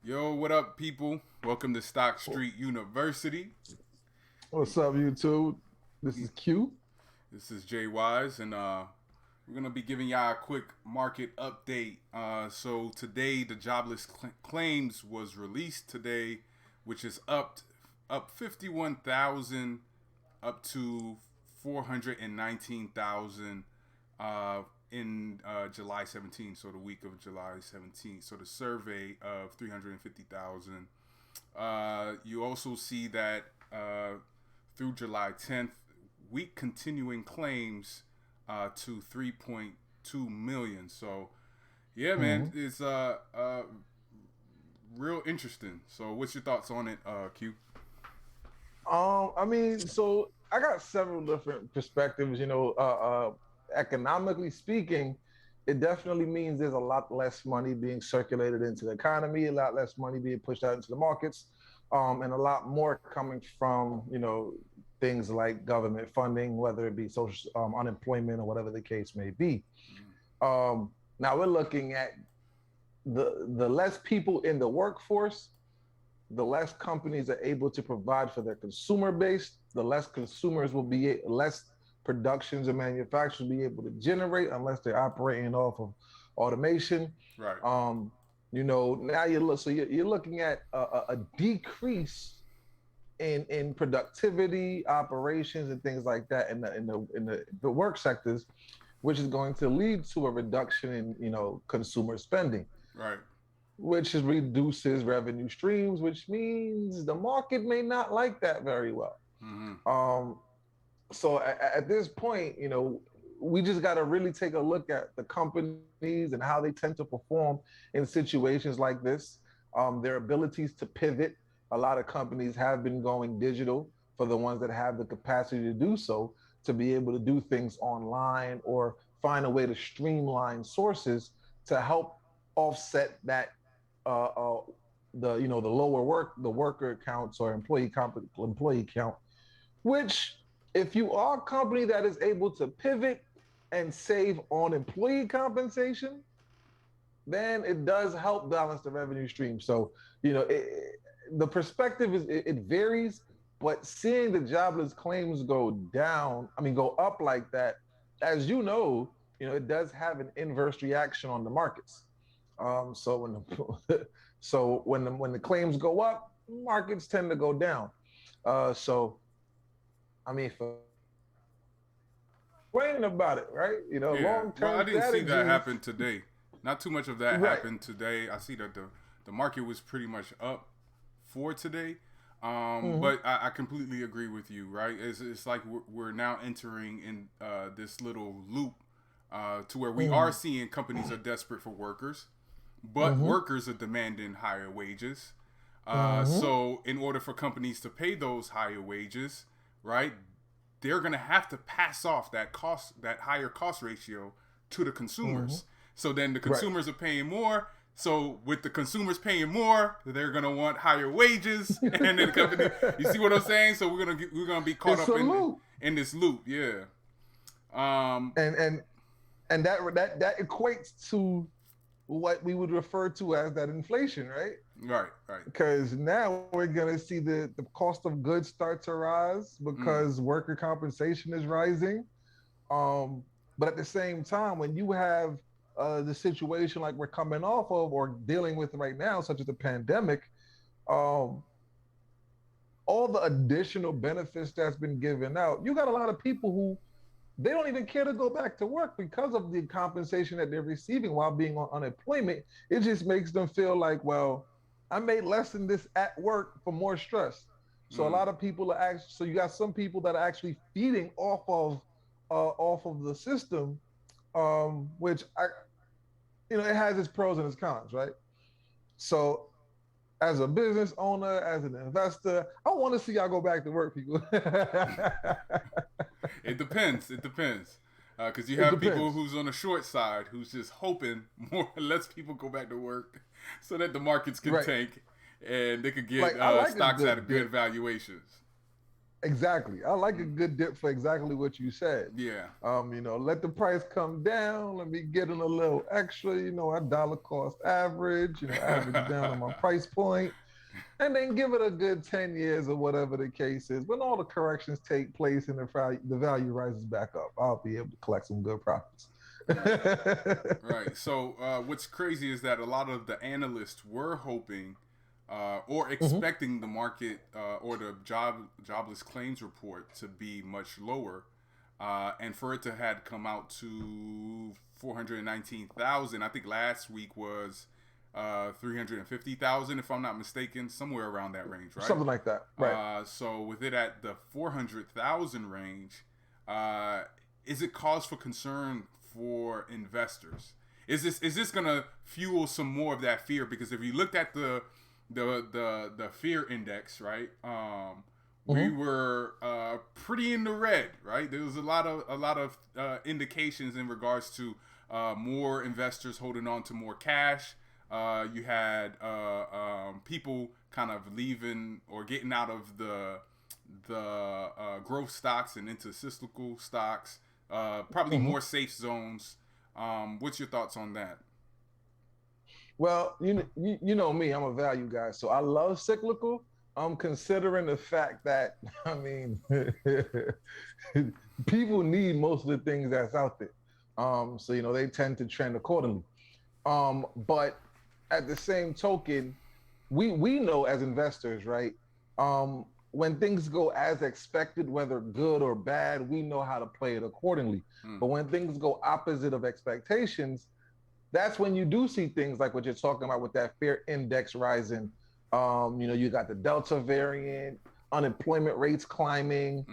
Yo, what up, people? Welcome to Stock Street University. What's up, YouTube? This is Q. This is Jay Wise, and we're gonna be giving y'all a quick market update. So today, the jobless claims was released today, which is up 51,000 up to 419,000 in July 17th, so the week of July 17th. So the survey of 350,000. You also see that through July 10th, week continuing claims to 3.2 million. So, yeah, man, Mm-hmm. it's real interesting. So, what's your thoughts on it, Q? So I got several different perspectives. Economically speaking, it definitely means there's a lot less money being circulated into the economy, a lot less money being pushed out into the markets, and a lot more coming from things like government funding, whether it be social unemployment or whatever the case may be. Now we're looking at the less people in the workforce, the less companies are able to provide for their consumer base, the less consumers will be, less productions and manufacturers will be able to generate unless they're operating off of automation. Right. Now you're looking at a decrease in productivity, operations, and things like that in the work sectors, which is going to lead to a reduction in consumer spending, Right. which reduces revenue streams, which means the market may not like that very well. Mm-hmm. Um, so at this point, we just got to really take a look at the companies and how they tend to perform in situations like this. Their abilities to pivot. A lot of companies have been going digital for the ones that have the capacity to do so, to be able to do things online or find a way to streamline sources to help offset that uh, uh, the lower the worker counts or employee count. Which, if you are a company that is able to pivot and save on employee compensation, then it does help balance the revenue stream. So the perspective it varies, but seeing the jobless claims go down, go up like that, as it does have an inverse reaction on the markets. So when the claims go up, markets tend to go down. So for complaining about it, right? Yeah. Long Well, I term didn't see that strategies, happen today. Not too much of that right? happened today. I see that the market was pretty much up for today. Mm-hmm. But I completely agree with you, right? It's like we're now entering in this little loop to where we are Mm-hmm. seeing companies are desperate for workers, but Mm-hmm. workers are demanding higher wages. Mm-hmm. So, in order for companies to pay those higher wages, right, they're going to have to pass off that higher cost ratio to the Mm-hmm. consumers. So then the Right. consumers are paying more. So with the consumers paying more, they're gonna want higher wages, and then the company. You see what I'm saying? So we're gonna be caught It's a up loop, in this loop. Yeah. Um. and that equates to what we would refer to as that inflation, right? Right. Right. Because now we're going to see the cost of goods start to rise Mm. because worker compensation is rising. But at the same time, when you have the situation like we're coming off of or dealing with right now, such as the pandemic, um, all the additional benefits that's been given out, you got a lot of people who they don't even care to go back to work because of the compensation that they're receiving while being on unemployment. It just makes them feel like, well, I made less than this at work for more stress. So a Mm. lot of people are actually, so you got some people that are actually feeding off of the system, which it has its pros and its cons, right? So as a business owner, as an investor, I want to see y'all go back to work, people. It depends. It depends. Because you It have people depends. who's on the short side who's just hoping more or less people go back to work so that the markets can Right. tank and they could get Like I like a stocks at a good good dip. valuations. Exactly. I like a good dip for exactly what you said. Yeah. Let the price come down. Let me get in a little extra, a dollar cost average, average down on my price point, and then give it a good 10 years or whatever the case is. When all the corrections take place and the value rises back up, I'll be able to collect some good profits. Right. Right. So what's crazy is that a lot of the analysts were hoping or expecting the market or the jobless claims report to be much lower, and for it to had come out to 419,000. I think last week was 350,000, if I'm not mistaken, somewhere around that range, right? Something like that, right? So with it at the 400,000 range, is it cause for concern for investors? Is this gonna fuel some more of that fear? Because if you looked at the fear index, right? We were pretty in the red, right? There was a lot of indications in regards to more investors holding on to more cash. You had people kind of leaving or getting out of the growth stocks and into cyclical stocks. Probably more safe zones. What's your thoughts on that? Well, you know me, I'm a value guy, so I love cyclical. I'm considering the fact that people need most of the things that's out there. So they tend to trend accordingly. But at the same token, we know as investors, right? When things go as expected, whether good or bad, we know how to play it accordingly. But when things go opposite of expectations, that's when you do see things like what you're talking about with that fear index rising. You got the Delta variant, unemployment rates climbing,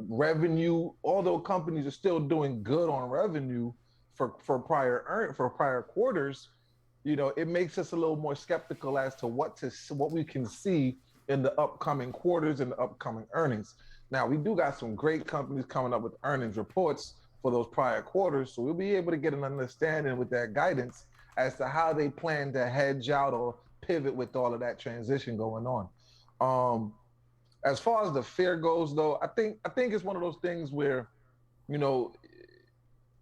revenue, although companies are still doing good on revenue for prior quarters, it makes us a little more skeptical as to what we can see in the upcoming quarters and the upcoming earnings. Now, we do got some great companies coming up with earnings reports for those prior quarters, so we'll be able to get an understanding with that guidance as to how they plan to hedge out or pivot with all of that transition going on. As far as the fear goes, though, I think it's one of those things where,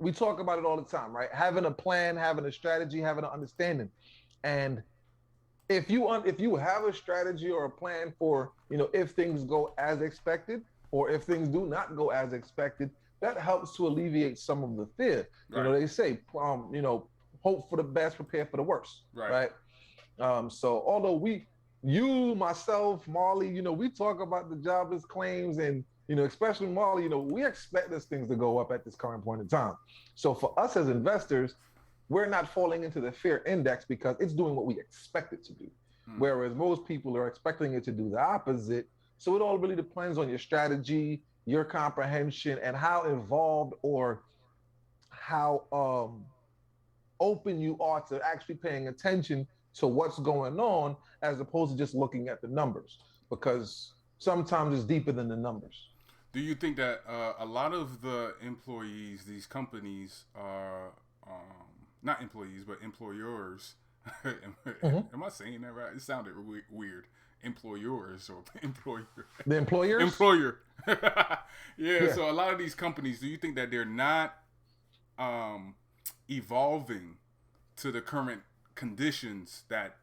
we talk about it all the time, right? Having a plan, having a strategy, having an understanding, and if you have a strategy or a plan for, if things go as expected or if things do not go as expected, that helps to alleviate some of the fear. Right. They say, hope for the best, prepare for the worst. Right. So although myself, Marley, we talk about the jobless claims and, especially Marley, we expect these things to go up at this current point in time. So for us as investors, we're not falling into the fear index because it's doing what we expect it to do. Whereas most people are expecting it to do the opposite. So it all really depends on your strategy, your comprehension, and how involved or how open you are to actually paying attention to what's going on, as opposed to just looking at the numbers, because sometimes it's deeper than the numbers. Do you think that a lot of the employees, these companies are not employees, but employers? Am I saying that right? It sounded weird. Employers or employer. The employers? Employer. Yeah. So a lot of these companies, do you think that they're not evolving to the current conditions that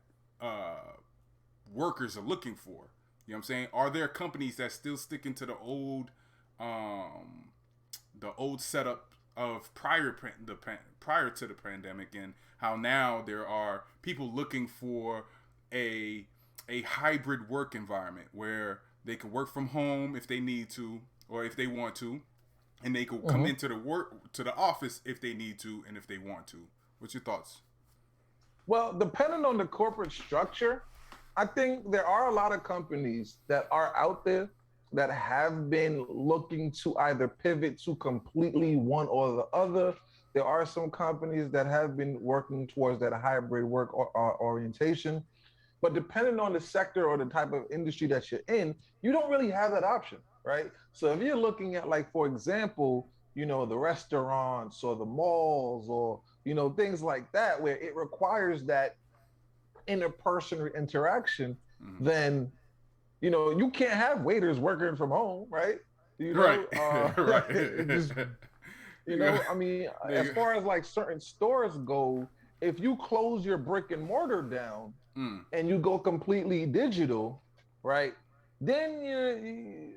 workers are looking for? You know what I'm saying? Are there companies that still sticking to the old setup of prior to the pandemic, and how now there are people looking for a hybrid work environment where they can work from home if they need to or if they want to, and they can come into the office if they need to and if they want to. What's your thoughts? Well, depending on the corporate structure, I think there are a lot of companies that are out there that have been looking to either pivot to completely one or the other. There are some companies that have been working towards that hybrid work orientation. But depending on the sector or the type of industry that you're in, you don't really have that option, right? So if you're looking at, like, for example, the restaurants or the malls or, things like that, where it requires that interpersonal interaction, then, You can't have waiters working from home, right? Right. Right. Just, I mean, as far as like certain stores go, if you close your brick and mortar down and you go completely digital, right? Then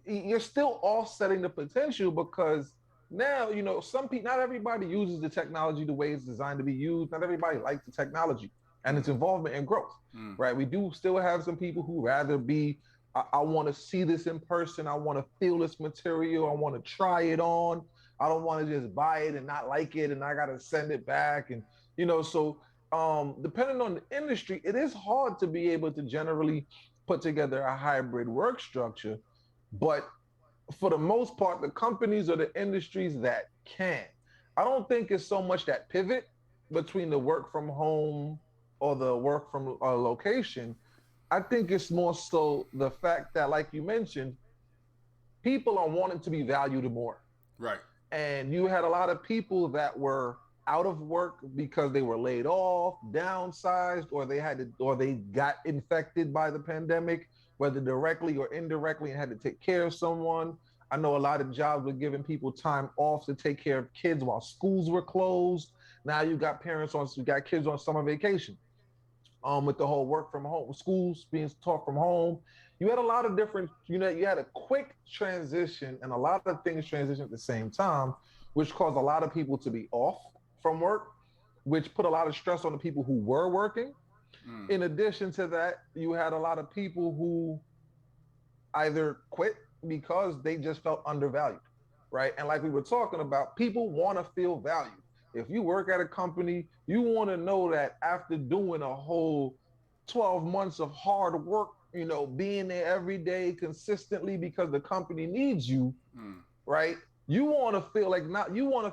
you're still offsetting the potential, because now, some people, not everybody uses the technology the way it's designed to be used. Not everybody likes the technology and its involvement in growth, right? We do still have some people who rather be, I want to see this in person. I want to feel this material. I want to try it on. I don't want to just buy it and not like it and I got to send it back. And, so depending on the industry, it is hard to be able to generally put together a hybrid work structure. But for the most part, the companies or the industries that can. I don't think it's so much that pivot between the work from home or the work from a location. I think it's more so the fact that, like you mentioned, people are wanting to be valued more. Right. And you had a lot of people that were out of work because they were laid off, downsized, or they got infected by the pandemic, whether directly or indirectly, and had to take care of someone. I know a lot of jobs were giving people time off to take care of kids while schools were closed. Now you got kids on summer vacation. With the whole work from home, schools being taught from home, you had a lot of different, you had a quick transition and a lot of things transition at the same time, which caused a lot of people to be off from work, which put a lot of stress on the people who were working. In addition to that, you had a lot of people who either quit because they just felt undervalued, right? And like we were talking about, people want to feel valued. If you work at a company, you want to know that after doing a whole 12 months of hard work, being there every day consistently because the company needs you, right? You want to feel acknowledged. You want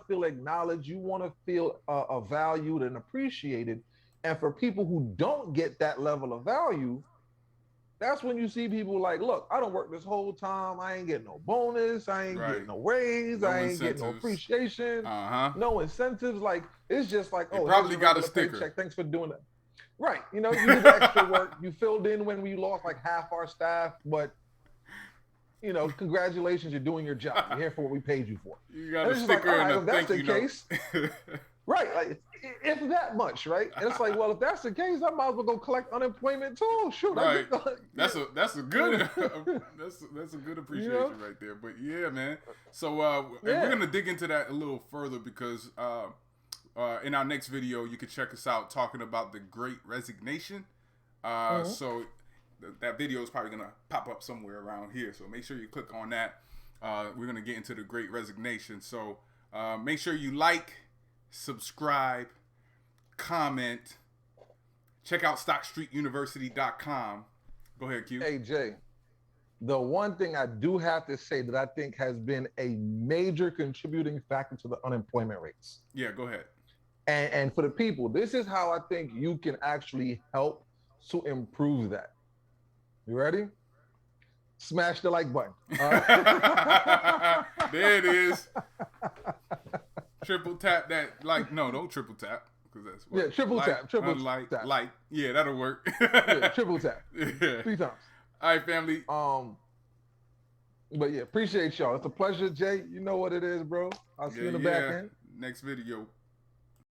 to feel valued and appreciated. And for people who don't get that level of value, that's when you see people like, look, I don't work this whole time. I ain't getting no bonus. I ain't getting no raise. I ain't getting no appreciation. No incentives. Like, it's just like, oh, probably got a sticker. Paycheck. Thanks for doing that. Right. You did the extra work. You filled in when we lost like half our staff, but congratulations, you're doing your job. You're here for what we paid you for. You got a sticker and a thank you note. That's the case. Right, like if that much, right? And it's like, well, if that's the case, I might as well go collect unemployment too. Shoot, right. That's a good that's a good appreciation right there. But yeah, man. So we're gonna dig into that a little further because in our next video, you can check us out talking about the Great Resignation. So that video is probably gonna pop up somewhere around here. So make sure you click on that. We're gonna get into the Great Resignation. So make sure you like, subscribe, comment, check out stockstreetuniversity.com. Go ahead, Q. Hey, Jay, the one thing I do have to say that I think has been a major contributing factor to the unemployment rates. Yeah, go ahead. And for the people, this is how I think you can actually help to improve that. You ready? Smash the like button. There it is. Triple tap that like. No, don't triple tap because that's what, yeah. Triple tap. Triple tap. Like. Yeah, that'll work. Yeah, triple tap. Yeah. 3 times. All right, family. But yeah, appreciate y'all. It's a pleasure, Jay. You know what it is, bro. I'll see you in the back end. Next video.